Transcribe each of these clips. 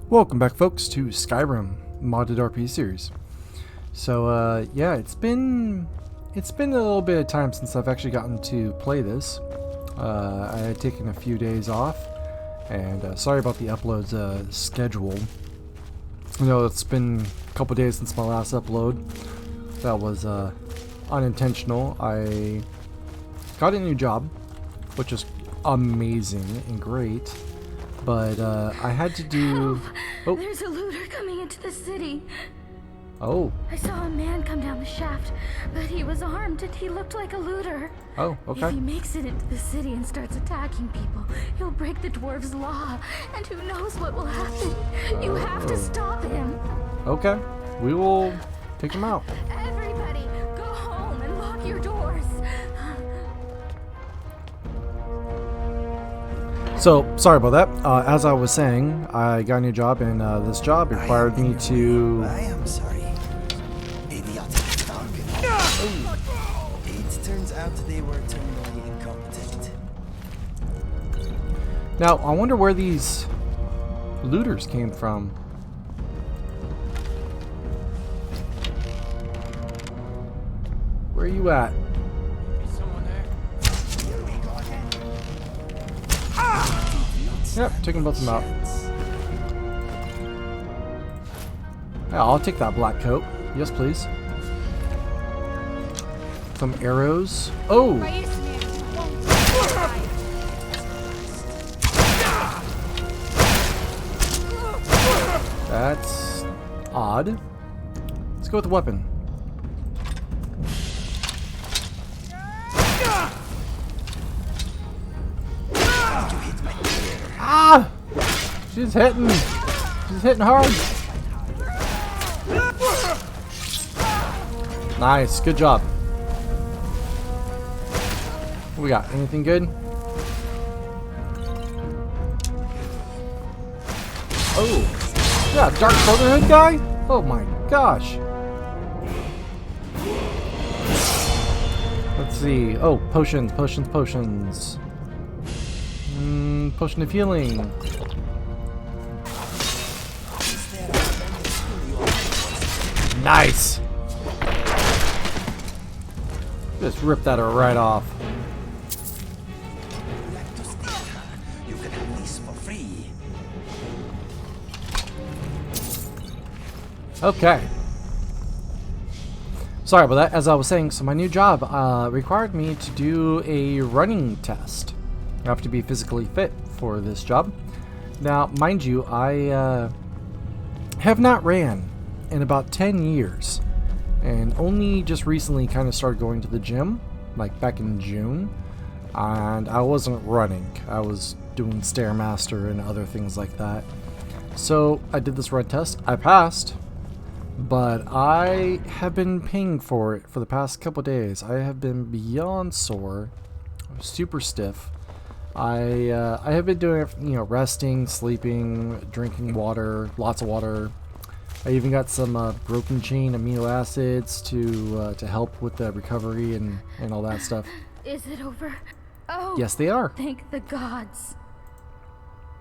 Welcome back, folks, to Skyrim modded RP series. So yeah, it's been a little bit of time since I've actually gotten to play this. I had taken a few days off, and sorry about the uploads schedule. You know, it's been a couple days since my last upload. That was unintentional. I got a new job, which is amazing and great. But I had to do... Oh, there's a looter coming into the city. Oh. I saw a man come down the shaft, but he was armed and he looked like a looter. Oh, okay. If he makes it into the city and starts attacking people, he'll break the dwarves' law, and who knows what will happen. You have to stop him. Okay. We will take him out. Everybody, go home and lock your doors. So, sorry about that. As I was saying, I got a new job, and this job required me to... I am sorry. Idiotic. It turns out they were terminally incompetent. Now, I wonder where these looters came from. Where are you at? Yep, taking both of them out. Yeah, I'll take that black coat. Yes, please. Some arrows. Oh! That's odd. Let's go with the weapon. Ah! She's hitting hard. Nice, good job. What we got? Anything good? Oh, yeah, Dark Brotherhood guy? Oh my gosh. Let's see. Oh, potions. Potion of healing. Nice. Just rip that right off. You can have these for free. Okay. Sorry about that. As I was saying, so my new job required me to do a running test. I have to be physically fit for this job. Now, mind you, I have not ran in about 10 years. And only just recently kind of started going to the gym, like back in June. And I wasn't running. I was doing Stairmaster and other things like that. So I did this run test. I passed. But I have been paying for it for the past couple days. I have been beyond sore. Super stiff. I have been doing it, you know, resting, sleeping, drinking water, lots of water. I even got some broken chain amino acids to help with the recovery and all that stuff. Is it over? Oh, yes, they are. Thank the gods.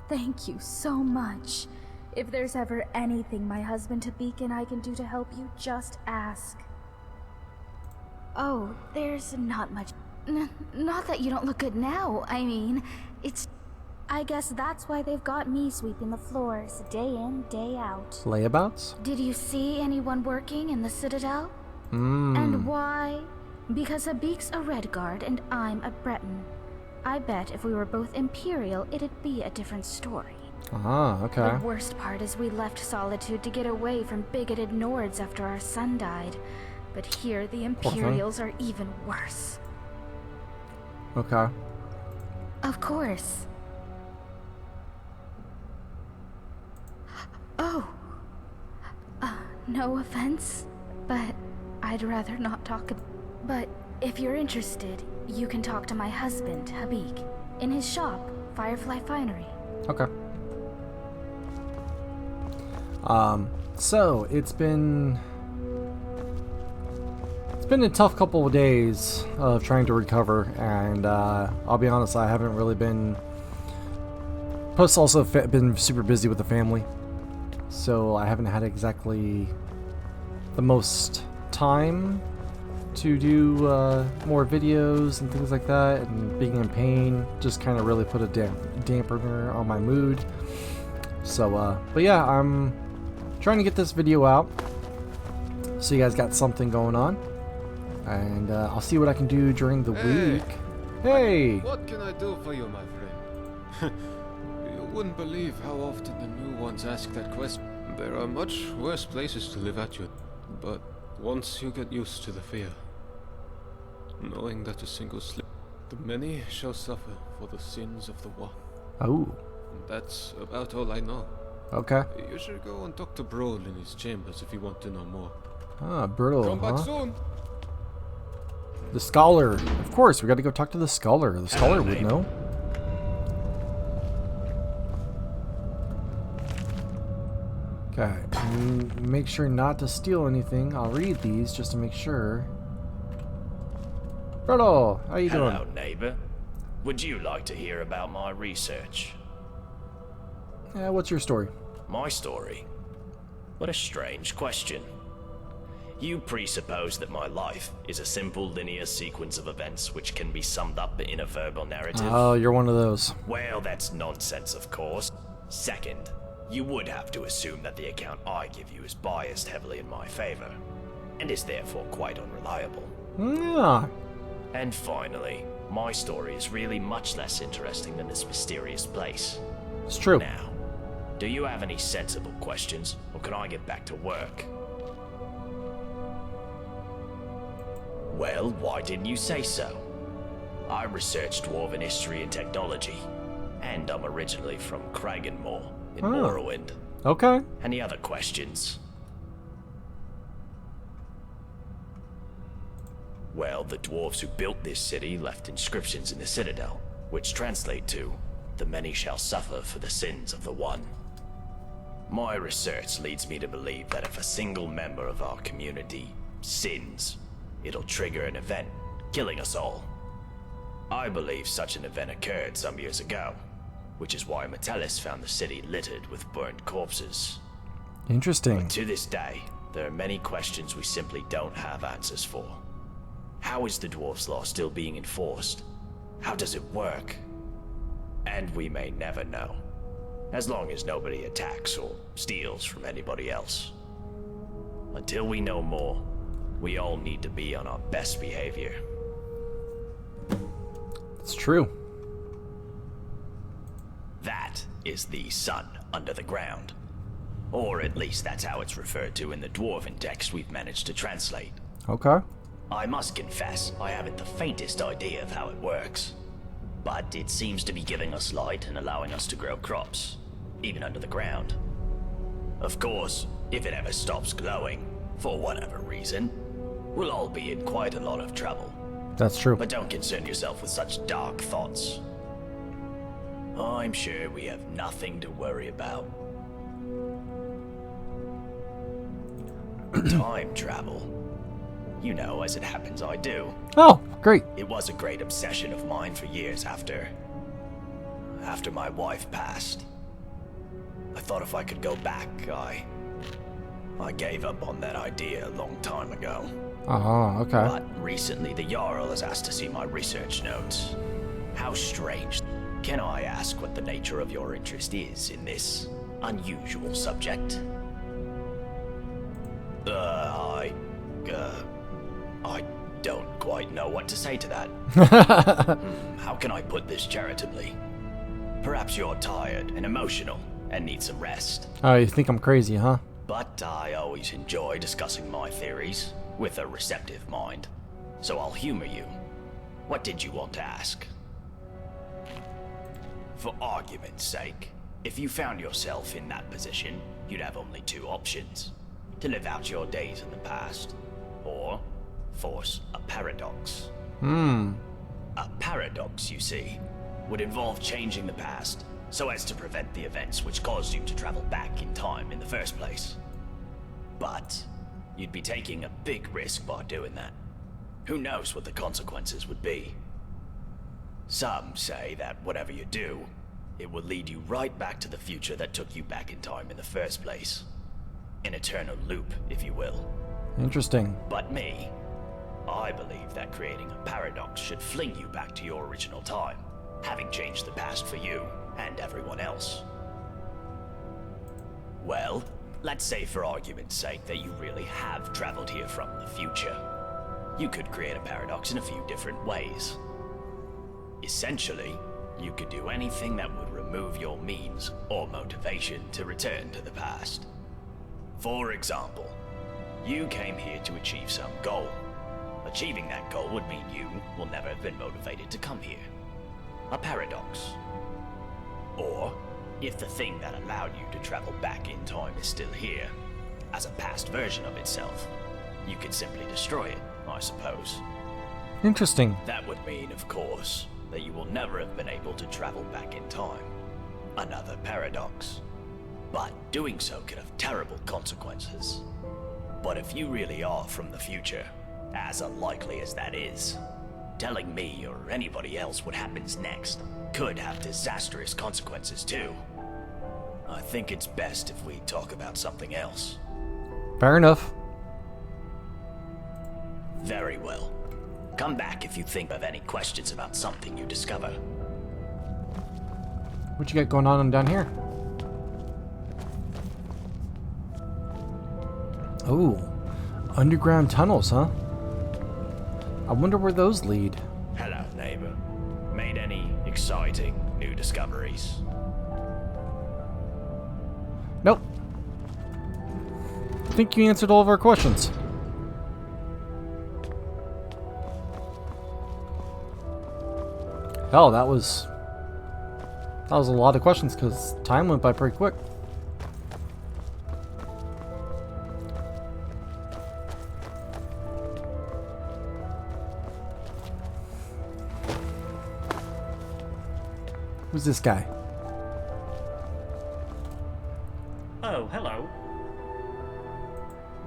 Thank you so much. If there's ever anything my husband Tabik and I can do to help you, just ask. Oh, there's not much. Not that you don't look good now. I mean, I guess that's why they've got me sweeping the floors day in, day out. Layabouts? Did you see anyone working in the Citadel? And why? Because Habik's a Redguard and I'm a Breton. I bet if we were both Imperial, it'd be a different story. Ah, okay. The worst part is we left Solitude to get away from bigoted Nords after our son died. But here the Imperials are even worse. Okay. Of course. Oh. No offense, but I'd rather not talk But if you're interested, you can talk to my husband, Habik, in his shop, Firefly Finery. Okay. So it's been a tough couple of days of trying to recover, and I'll be honest, I haven't really been. Plus, also been super busy with the family. so I haven't had exactly the most time to do more videos and things like that, and being in pain just kind of really put a dampener on my mood. So but yeah, I'm trying to get this video out so you guys got something going on, and I'll see what I can do during the week. Hey! What can I do for you, my friend? You wouldn't believe how often the new ones ask that question. There are much worse places to live at you, but once you get used to the fear, knowing that a single slip, the many shall suffer for the sins of the one. Oh. That's about all I know. Okay. You should go and talk to Brohl in his chambers if you want to know more. Ah, Brittle, Come back huh? soon. The Scholar. Of course, we got to go talk to the Scholar. The Scholar would know. Okay. Make sure not to steal anything. I'll read these just to make sure. Brittle, how you doing? Hello, neighbor. Would you like to hear about my research? Yeah, what's your story? My story? What a strange question. You presuppose that my life is a simple linear sequence of events which can be summed up in a verbal narrative. Oh, you're one of those. Well, that's nonsense, of course. Second, you would have to assume that the account I give you is biased heavily in my favor, and is therefore quite unreliable. Yeah. And finally, my story is really much less interesting than this mysterious place. It's true. Now, do you have any sensible questions, or can I get back to work? Well, why didn't you say so? I researched Dwarven history and technology, and I'm originally from Kragenmoor in Morrowind. Okay. Any other questions? Well, the dwarves who built this city left inscriptions in the citadel, which translate to, "The many shall suffer for the sins of the one." My research leads me to believe that if a single member of our community sins, it'll trigger an event, killing us all. I believe such an event occurred some years ago, which is why Metellus found the city littered with burned corpses. Interesting. But to this day, there are many questions we simply don't have answers for. How is the Dwarf's Law still being enforced? How does it work? And we may never know, as long as nobody attacks or steals from anybody else. Until we know more, we all need to be on our best behavior. It's true. That is the sun under the ground. Or at least that's how it's referred to in the Dwarven text we've managed to translate. Okay. I must confess, I haven't the faintest idea of how it works. But it seems to be giving us light and allowing us to grow crops, even under the ground. Of course, if it ever stops glowing, for whatever reason, we'll all be in quite a lot of trouble. That's true. But don't concern yourself with such dark thoughts. I'm sure we have nothing to worry about. Time travel. You know, as it happens, I do. Oh, great. It was a great obsession of mine for years after my wife passed. I thought if I could go back, I gave up on that idea a long time ago. Oh, okay. But recently the Jarl has asked to see my research notes. How strange. Can I ask what the nature of your interest is in this unusual subject? I don't quite know what to say to that. How can I put this charitably? Perhaps you're tired and emotional and need some rest. Oh, you think I'm crazy, huh? But I always enjoy discussing my theories with a receptive mind. So I'll humor you. What did you want to ask? For argument's sake, if you found yourself in that position, you'd have only two options. To live out your days in the past, or force a paradox. A paradox, you see, would involve changing the past so as to prevent the events which caused you to travel back in time in the first place. But you'd be taking a big risk by doing that. Who knows what the consequences would be? Some say that whatever you do, it will lead you right back to the future that took you back in time in the first place. an eternal loop, if you will. Interesting. But me, I believe that creating a paradox should fling you back to your original time, having changed the past for you and everyone else. Well, let's say for argument's sake that you really have traveled here from the future. You could create a paradox in a few different ways. Essentially, you could do anything that would remove your means or motivation to return to the past. For example, you came here to achieve some goal. Achieving that goal would mean you will never have been motivated to come here. A paradox. Or, if the thing that allowed you to travel back in time is still here, as a past version of itself, you could simply destroy it, I suppose. Interesting. That would mean, of course, that you will never have been able to travel back in time. Another paradox. But doing so could have terrible consequences. But if you really are from the future, as unlikely as that is, telling me or anybody else what happens next could have disastrous consequences too. I think it's best if we talk about something else. Fair enough. Very well. Come back if you think of any questions about something you discover. What you got going on down here? Oh, underground tunnels, huh? I wonder where those lead. Hello, neighbor. Made any exciting new discoveries? Nope. I think you answered all of our questions. Hell, that was a lot of questions because time went by pretty quick. Who's this guy? Oh, hello.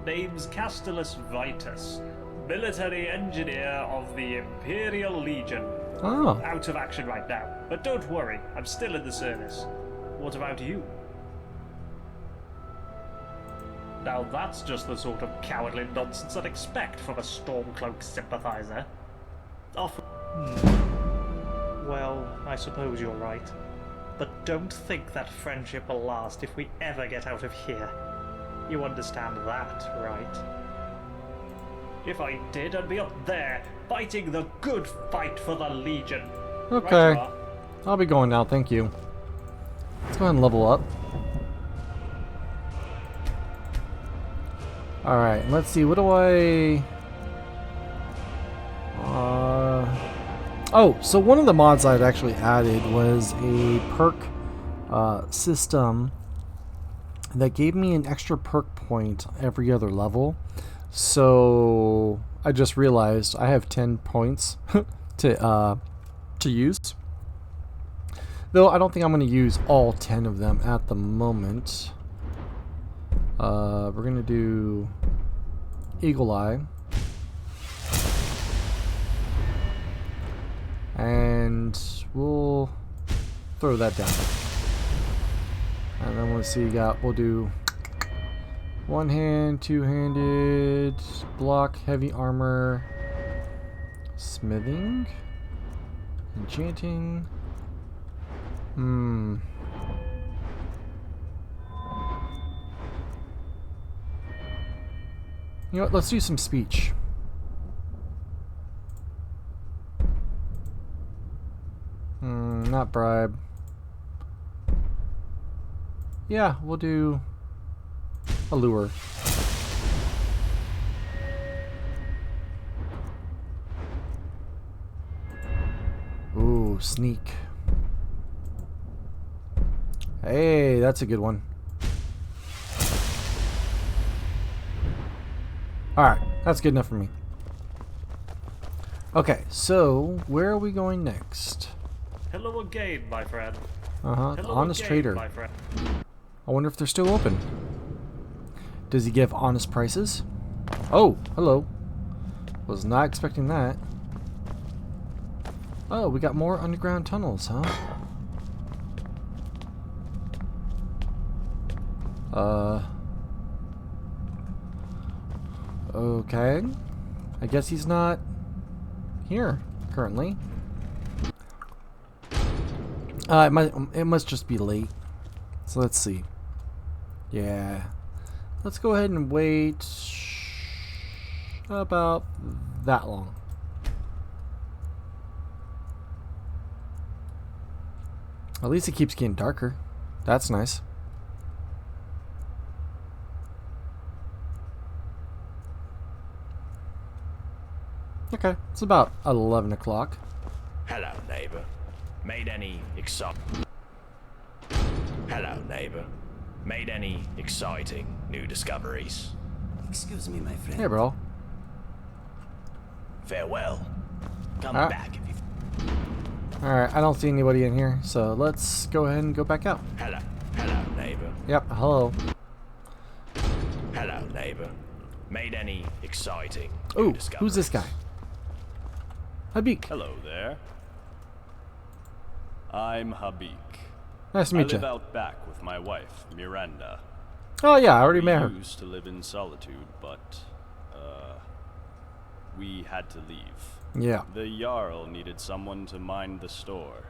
Name's Castellus Vitus, military engineer of the Imperial Legion. Oh. Out of action right now, but don't worry, I'm still in the service. What about you? Now that's just the sort of cowardly nonsense I'd expect from a Stormcloak sympathizer. Well, I suppose you're right. But don't think that friendship will last if we ever get out of here. You understand that, right? If I did, I'd be up there, fighting the good fight for the Legion. Okay. Right, I'll be going now, thank you. Let's go ahead and level up. Alright, let's see, what do I... Oh, so one of the mods I'd actually added was a perk system that gave me an extra perk point every other level. So I just realized I have 10 points to use. Though I don't think I'm going to use all 10 of them at the moment. We're going to do Eagle Eye. And we'll throw that down. And then we'll see, we'll do one hand, two-handed, block, heavy armor, smithing, enchanting. You know what, let's do some speech. Not bribe. Yeah, we'll do allure. Ooh, sneak. Hey, that's a good one. Alright, that's good enough for me. Okay, so where are we going next? Hello again, my friend. The Honest again, Trader. my friend. I wonder if they're still open. Does he give honest prices? Oh, hello. Was not expecting that. Oh, we got more underground tunnels, huh? Okay. I guess he's not here currently. It must just be late. So let's see. Yeah. Let's go ahead and wait about that long. At least it keeps getting darker. That's nice. Okay, it's about 11 o'clock. Hello, neighbor. Made any exciting new discoveries? Excuse me, my friend. Hey, bro. Farewell. Come Alright. back if you... Alright, I don't see anybody in here, so let's go ahead and go back out. Hello, neighbor. Yep, hello. Hello, neighbor. Made any exciting Ooh, new discoveries? who's this guy? Habik. Hello there. I'm Habik. Nice to I meet live you. out back with my wife, Miranda. Oh yeah, I already We met her. used to live in solitude, but we had to leave. Yeah. The Jarl needed someone to mind the store.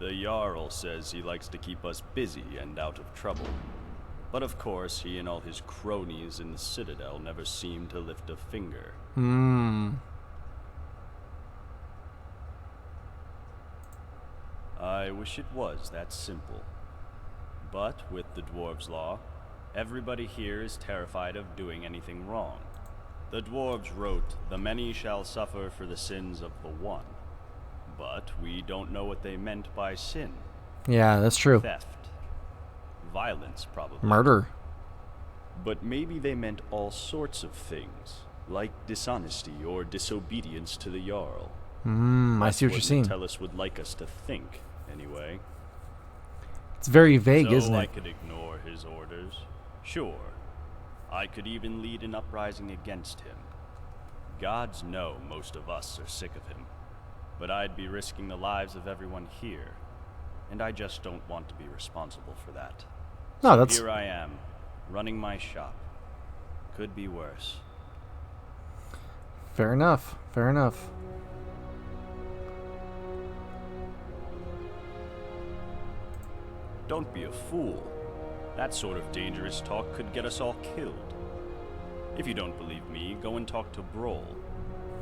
The Jarl says he likes to keep us busy and out of trouble. But of course, he and all his cronies in the Citadel never seem to lift a finger. I wish it was that simple. But with the dwarves' law, everybody here is terrified of doing anything wrong. The dwarves wrote, "The many shall suffer for the sins of the one." But we don't know what they meant by sin. Yeah, that's true. Theft. Violence, probably. Murder. But maybe they meant all sorts of things, like dishonesty or disobedience to the Jarl. I see what you're saying. Tellus would like us to think, anyway. It's very vague, So isn't I it? could ignore his orders. Sure. I could even lead an uprising against him. Gods know most of us are sick of him. But I'd be risking the lives of everyone here. And I just don't want to be responsible for that. No, that's Here I am, running my shop. Could be worse. fair enough. Fair enough. Don't be a fool. That sort of dangerous talk could get us all killed. If you don't believe me, go and talk to Broll.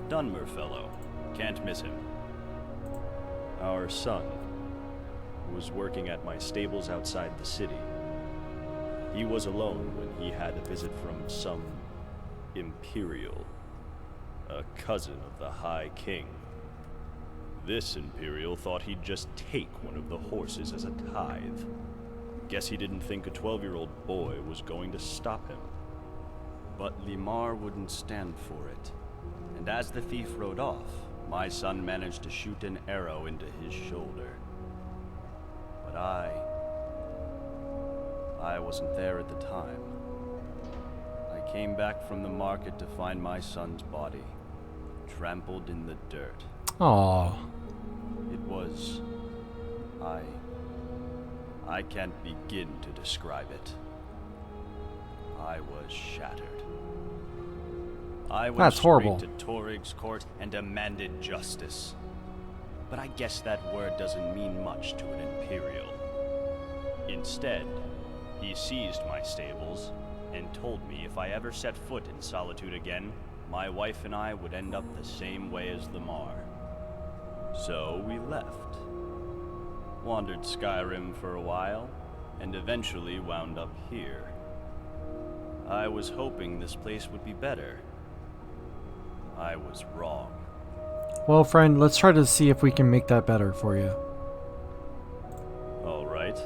Dunmer fellow. Can't miss him. Our son was working at my stables outside the city. He was alone when he had a visit from some Imperial, a cousin of the High King. This Imperial thought he'd just take one of the horses as a tithe. Guess he didn't think a 12-year-old boy was going to stop him. But Limar wouldn't stand for it. And as the thief rode off, my son managed to shoot an arrow into his shoulder. But I wasn't there at the time. I came back from the market to find my son's body, trampled in the dirt. Aww. It was... I can't begin to describe it. I was shattered. I went That's straight horrible. to Torig's court and demanded justice. But I guess that word doesn't mean much to an Imperial. Instead, he seized my stables and told me if I ever set foot in Solitude again, my wife and I would end up the same way as Limar. So we left. Wandered Skyrim for a while, and eventually wound up here. I was hoping this place would be better. I was wrong. Well, friend, let's try to see if we can make that better for you. All right.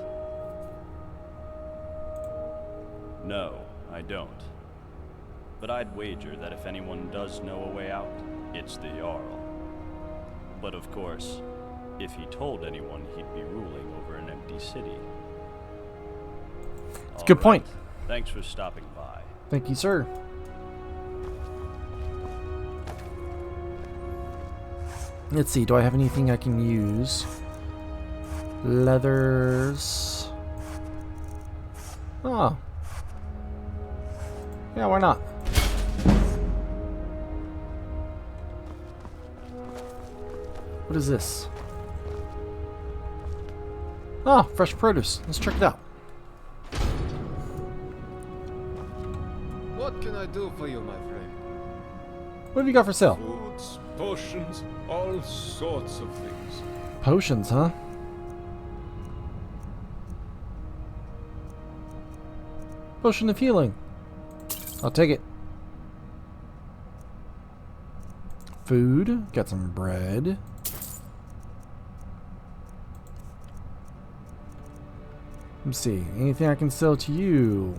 No, I don't. But I'd wager that if anyone does know a way out, it's the Jarl. But of course, if he told anyone, he'd be ruling over an empty city. It's a good point. Thanks for stopping by. Thank you, sir. Let's see, do I have anything I can use? Leathers. Oh. Yeah, why not? What is this? Oh, fresh produce. Let's check it out. What can I do for you, my friend? What have you got for sale? Foods, potions, all sorts of things. Potions, huh? Potion of healing. I'll take it. Food. Got some bread. Let's see. Anything I can sell to you?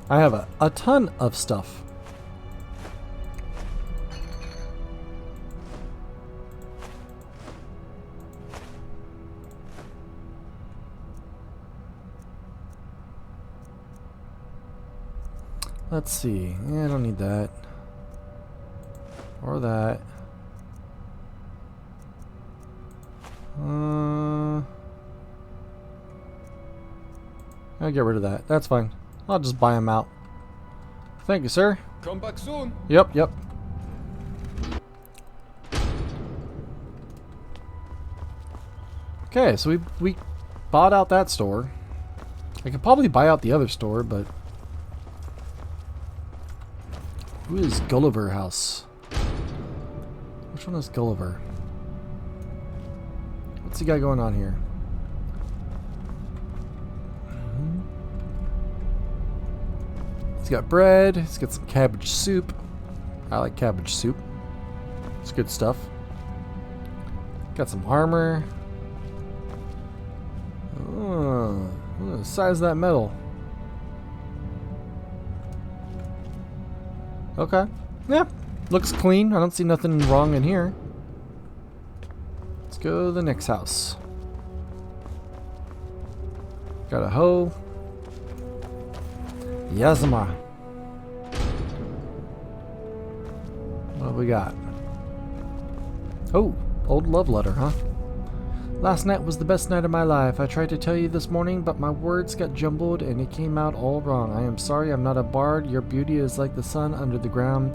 I have a ton of stuff. Let's see. Yeah, I don't need that. Or that. I'll get rid of that. That's fine. I'll just buy them out. Thank you, sir. Come back soon. Yep, yep. Okay, so we bought out that store. I could probably buy out the other store, but who is Gulliver House? Which one is Gulliver? What's he got going on here? He's got bread. He's got some cabbage soup. I like cabbage soup. It's good stuff. Got some armor. Oh, look at the size of that metal. Okay. Yeah. Looks clean. I don't see nothing wrong in here. Let's go to the next house. Got a hoe. Yazma. What have we got? Oh, old love letter, huh? Last night was the best night of my life. I tried to tell you this morning, but my words got jumbled and it came out all wrong. I am sorry, I'm not a bard. Your beauty is like the sun under the ground.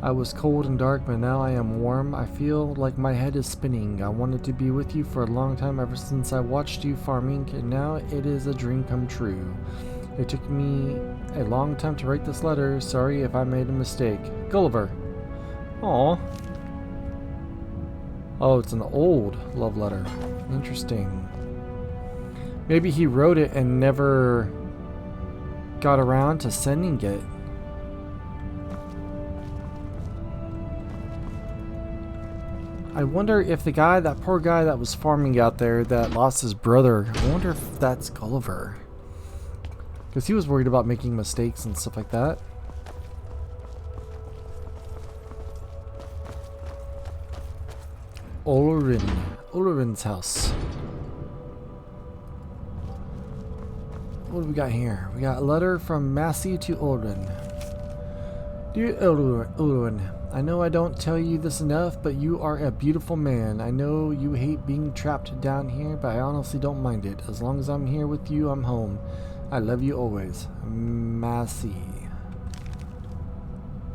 I was cold and dark, but now I am warm. I feel like my head is spinning. I wanted to be with you for a long time, ever since I watched you farming, and now it is a dream come true. It took me a long time to write this letter. Sorry if I made a mistake. Gulliver. Aww. Oh, it's an old love letter. Interesting. Maybe he wrote it and never got around to sending it. I wonder if the guy, that poor guy that was farming out there that lost his brother, I wonder if that's Gulliver. Because he was worried about making mistakes and stuff like that. Ulrin's house. What do we got here? We got a letter from Massey to Ulrin. Dear Ulrin, I know I don't tell you this enough, but you are a beautiful man. I know you hate being trapped down here, but I honestly don't mind it. As long as I'm here with you, I'm home. I love you always. Massey.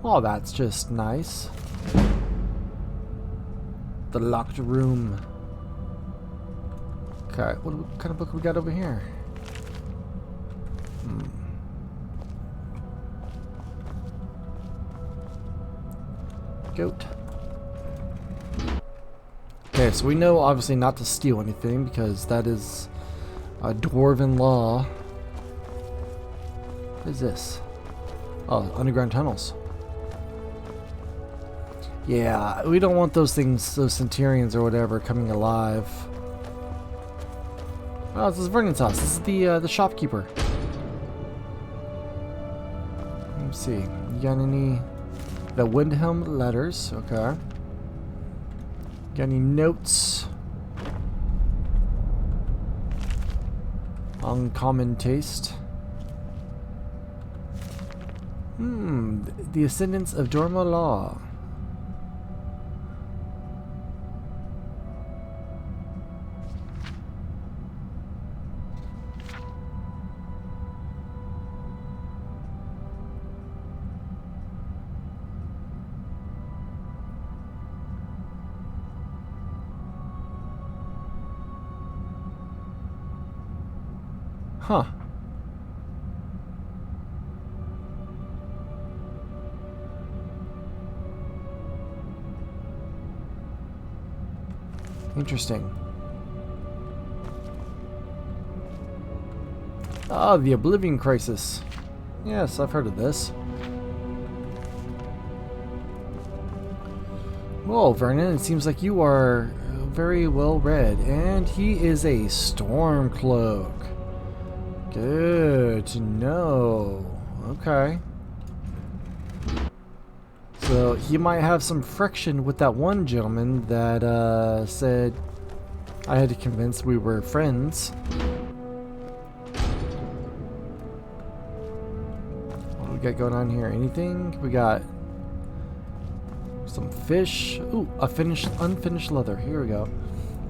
Oh, that's just nice. The locked room. Okay, what kind of book we got over here? Goat. Okay, so we know obviously not to steal anything because that is a dwarven law. What is this? Oh, underground tunnels. Yeah, we don't want those things, those centurions or whatever, coming alive. Oh, this is Vernon's house. This is the shopkeeper. Let me see. You got any? The Windhelm letters. Okay. Got any notes? Uncommon taste. The Ascendants of Dorma Law. Huh. Interesting. Ah, the Oblivion crisis. Yes, I've heard of this. Well, Vernon, it seems like you are very well read, and he is a storm cloak. Good to know. Okay. So he might have some friction with that one gentleman that said I had to convince we were friends. What do we got going on here? Anything? We got some fish. Ooh, unfinished leather. Here we go.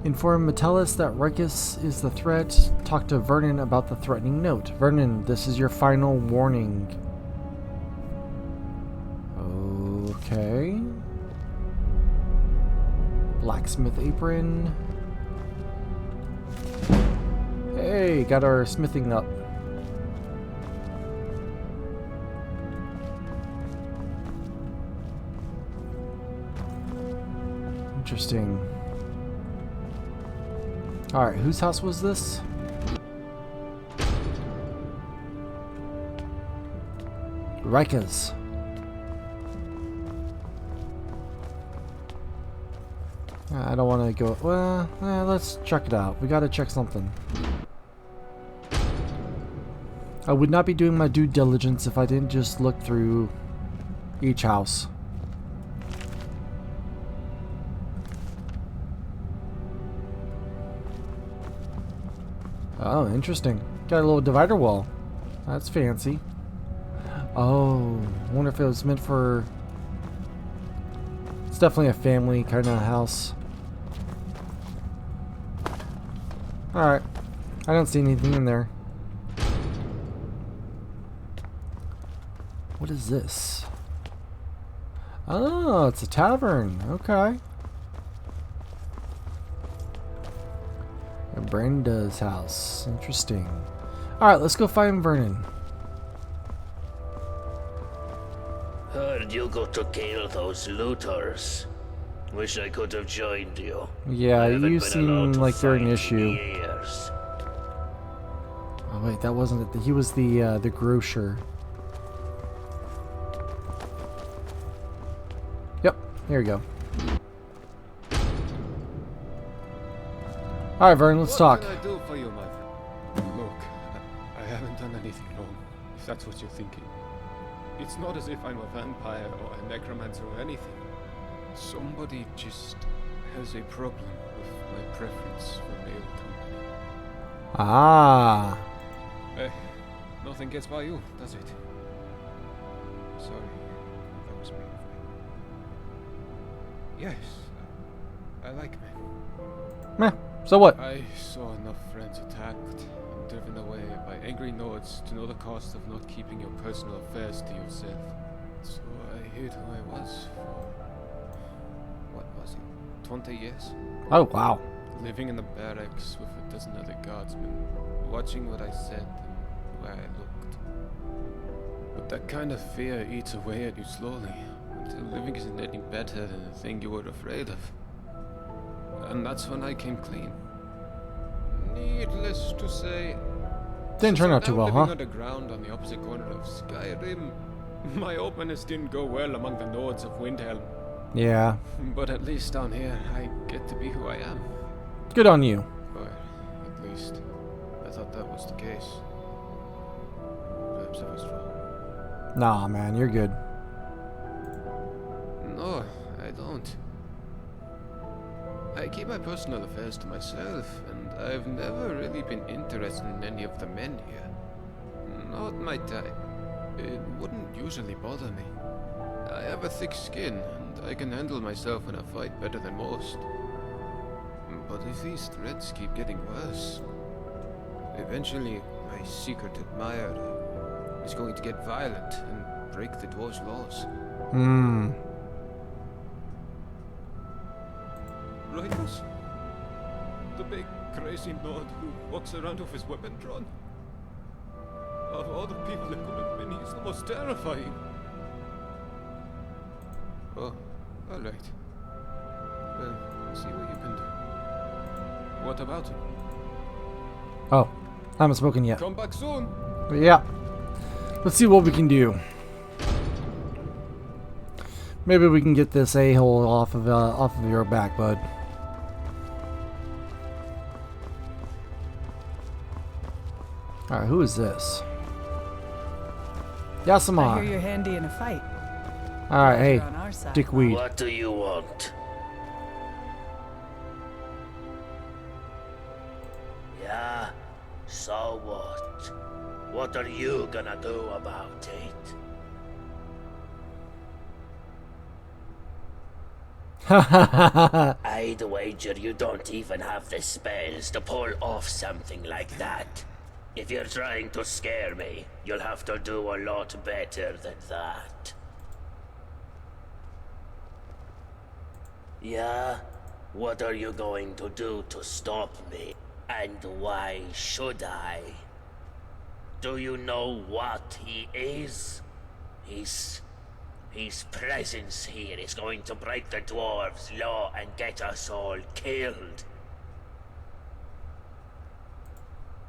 Inform Metellus that Rikus is the threat. Talk to Vernon about the threatening note. Vernon, this is your final warning. Okay. Blacksmith apron. Hey, got our smithing up. Interesting. Alright, whose house was this? Rika's. I don't want to go... Well, let's check it out. We gotta check something. I would not be doing my due diligence if I didn't just look through each house. Oh, interesting. Got a little divider wall. That's fancy. Oh, I wonder if it was meant for... It's definitely a family kind of house. Alright. I don't see anything in there. What is this? Oh, it's a tavern. Okay. Brenda's house. Interesting. Alright, let's go find Vernon. Heard you got to kill those looters. Wish I could have joined you. Yeah, you seem like you're an issue. Oh wait, that wasn't it. He was the grocer. Yep, here we go. Alright, Vern, let's talk. What can I do for you, my friend? Look, I haven't done anything wrong, if that's what you're thinking. It's not as if I'm a vampire or a necromancer or anything. Somebody just has a problem with my preference for male company. Ah. Nothing gets by you, does it? Sorry, that was mean of me. Yes, I like men. Meh. So what? I saw enough friends attacked and driven away by angry Nords to know the cost of not keeping your personal affairs to yourself. So I hid who I was for, what was it, 20 years? Oh, wow. Living in the barracks with a dozen other guardsmen, watching what I said and where I looked. But that kind of fear eats away at you slowly, until living isn't any better than the thing you were afraid of. And that's when I came clean. Needless to say, Didn't turn out too well, huh? living underground on the opposite corner of Skyrim, my openness didn't go well among the Nords of Windhelm. Yeah. But at least down here, I get to be who I am. Good on you. Or at least, I thought that was the case. Perhaps I was wrong. Nah, man, you're good. No, I don't. I keep my personal affairs to myself, and I've never really been interested in any of the men here. Not my type. It wouldn't usually bother me. I have a thick skin, and I can handle myself in a fight better than most. But if these threats keep getting worse, eventually my secret admirer is going to get violent and break the dwarves' laws. Rikus? The big, crazy Nord who walks around with his weapon drawn? Of all the people it could have been, he's the most terrifying. Oh, alright. Well, see what you can do. What about him? Oh, I haven't spoken yet. Come back soon. But yeah, let's see what we can do. Maybe we can get this a-hole off of your back, bud. All right, who is this? Yasamar. I hear you're handy in a fight. All right, hey, You're on our side. dickweed. What do you want? Yeah? So what? What are you gonna do about it? I'd wager you don't even have the spells to pull off something like that. If you're trying to scare me, you'll have to do a lot better than that. Yeah? What are you going to do to stop me? And why should I? Do you know what he is? His presence here is going to break the dwarves' law and get us all killed.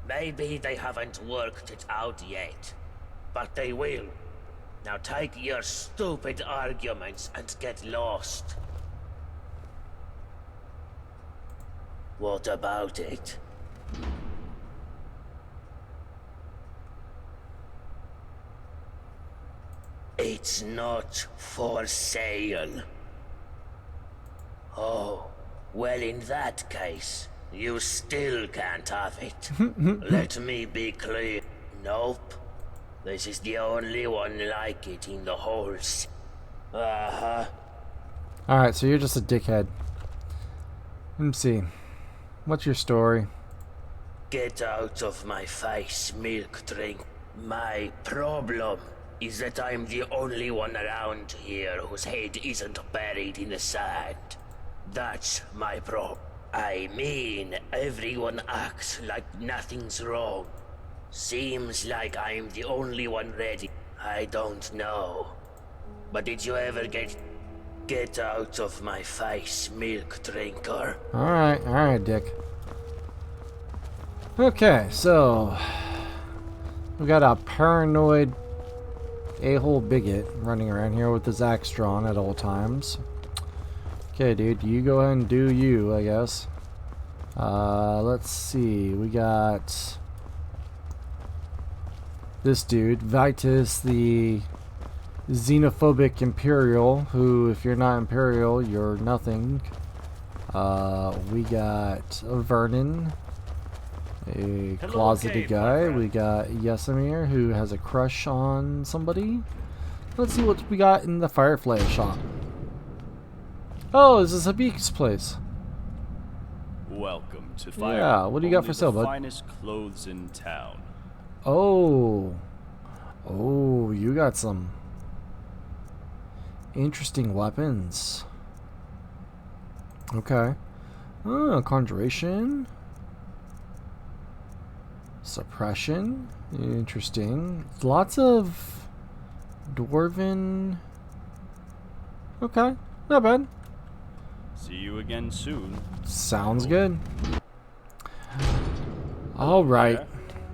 Maybe they haven't worked it out yet, but they will. Now take your stupid arguments and get lost. What about it? It's not for sale. Oh, well in that case, you still can't have it. Let me be clear. Nope. This is the only one like it in the whole Uh-huh. Alright, so you're just a dickhead. Let me see. What's your story? Get out of my face, milk drink. My problem is that I'm the only one around here whose head isn't buried in the sand. That's my problem. I mean, everyone acts like nothing's wrong. Seems like I'm the only one ready. I don't know. But did you ever get out of my face, milk drinker? Alright, Dick. Okay, so we got a paranoid a-hole bigot running around here with his axe drawn at all times. Okay, dude, you go ahead and do you, I guess. Let's see, we got this dude, Vitus, the xenophobic Imperial, who, if you're not Imperial, you're nothing. We got Vernon, a closeted guy. We got Yasamir, who has a crush on somebody. Let's see what we got in the Firefly shop. Oh, this is Habib's place. Welcome to Fire. Yeah, what do you got for sale, bud? Finest clothes in town. Oh, you got some interesting weapons. Okay. Oh, conjuration. Suppression. Interesting. Lots of dwarven. Okay, not bad. See you again soon. Sounds good. All right.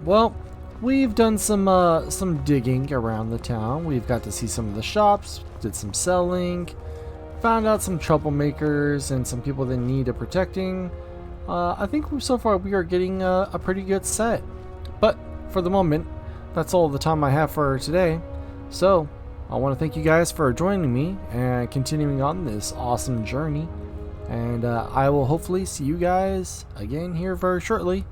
Well, we've done some digging around the town. We've got to see some of the shops, did some selling, found out some troublemakers and some people that need a protecting. I think so far we are getting a pretty good set. But for the moment, that's all the time I have for today. So I want to thank you guys for joining me and continuing on this awesome journey. And I will hopefully see you guys again here very shortly.